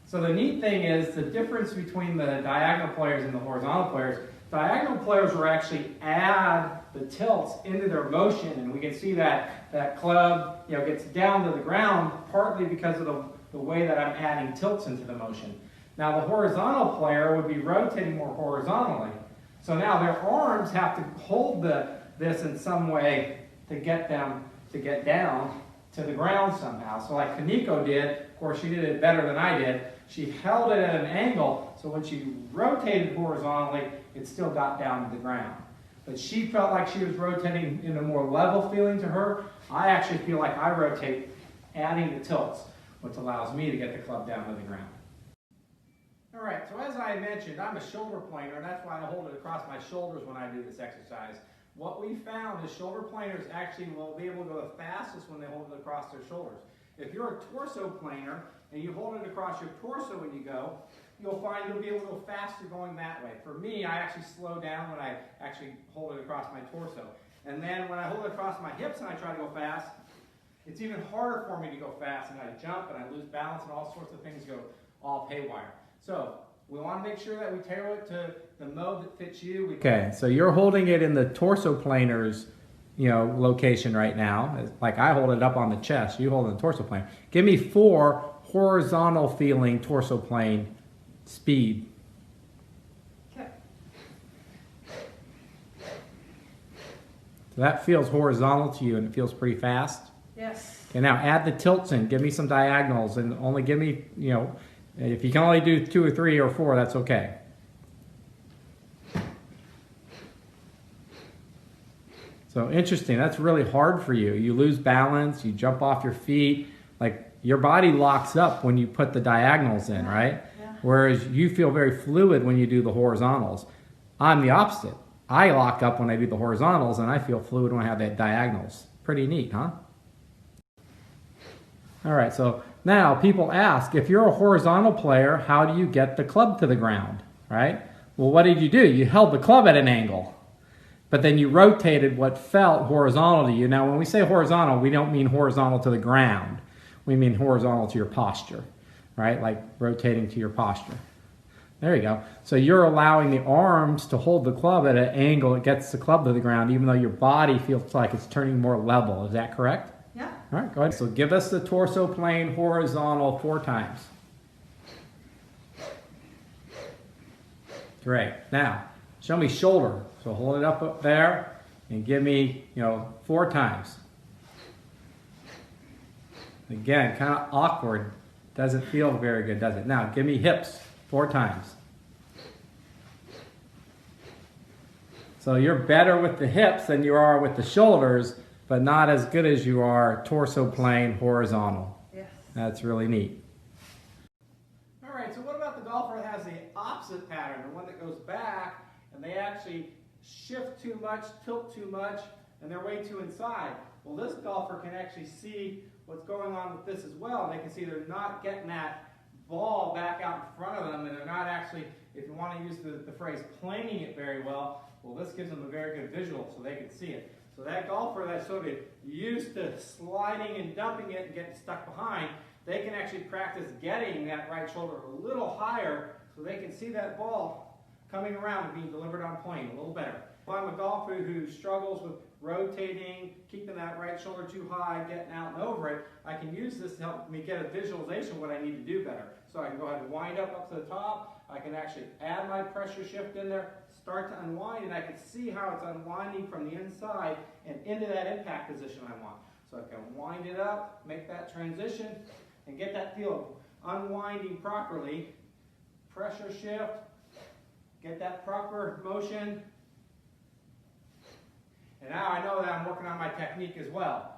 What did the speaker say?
So the neat thing is the difference between the diagonal players and the horizontal players. Diagonal players will actually add the tilts into their motion, and we can see that that club, gets down to the ground partly because of the way that I'm adding tilts into the motion. Now the horizontal player would be rotating more horizontally. So now their arms have to hold this in some way to get them to get down to the ground somehow. So like Kaneko did, of course she did it better than I did. She held it at an angle, so when she rotated horizontally, it still got down to the ground. But she felt like she was rotating in a more level feeling to her. I actually feel like I rotate adding the tilts, which allows me to get the club down to the ground. All right, so as I mentioned, I'm a shoulder planer, and that's why I hold it across my shoulders when I do this exercise. What we found is shoulder planers actually will be able to go the fastest when they hold it across their shoulders. If you're a torso planer and you hold it across your torso when you go, you'll find you'll be able to go faster going that way. For me, I actually slow down when I actually hold it across my torso. And then when I hold it across my hips and I try to go fast, it's even harder for me to go fast, and I jump and I lose balance and all sorts of things go all haywire. So we want to make sure that we tailor it to the mode that fits you. Okay, so you're holding it in the torso planers, location right now. Like I hold it up on the chest, you hold it in the torso plane. Give me 4 horizontal feeling torso plane speed. Okay. So that feels horizontal to you and it feels pretty fast? Yes. Okay, now add the tilts in. Give me some diagonals and only give me, if you can only do 2 or 3 or 4, that's okay. So interesting, that's really hard for you. You lose balance, you jump off your feet, like your body locks up when you put the diagonals in, right? Yeah. Whereas you feel very fluid when you do the horizontals. I'm the opposite. I lock up when I do the horizontals and I feel fluid when I have that diagonals. Pretty neat, huh? All right, so now people ask, if you're a horizontal player, how do you get the club to the ground, right? Well, what did you do? You held the club at an angle. But then you rotated what felt horizontal to you. Now, when we say horizontal, we don't mean horizontal to the ground. We mean horizontal to your posture, right? Like rotating to your posture. There you go. So you're allowing the arms to hold the club at an angle that gets the club to the ground, even though your body feels like it's turning more level. Is that correct? Yeah. All right, go ahead. So give us the torso plane horizontal 4 times. Great. Now, show me shoulder. So hold it up there and give me, 4 times. Again, kind of awkward. Doesn't feel very good, does it? Now, give me hips 4 times. So you're better with the hips than you are with the shoulders, but not as good as you are torso plane horizontal. Yes. That's really neat. All right, so what about the golfer that has the opposite pattern, the one that goes back and they actually shift too much, tilt too much, and they're way too inside? Well, this golfer can actually see what's going on with this as well. They can see they're not getting that ball back out in front of them, and they're not actually, if you want to use the phrase, planing it very well, well, this gives them a very good visual so they can see it. So that golfer that's sort of used to sliding and dumping it and getting stuck behind, they can actually practice getting that right shoulder a little higher so they can see that ball coming around and being delivered on plane a little better. If I'm a golfer who struggles with rotating, keeping that right shoulder too high, getting out and over it, I can use this to help me get a visualization of what I need to do better. So I can go ahead and wind up to the top. I can actually add my pressure shift in there, start to unwind, and I can see how it's unwinding from the inside and into that impact position I want. So I can wind it up, make that transition, and get that feel of unwinding properly. Pressure shift, get that proper motion. And now I know that I'm working on my technique as well.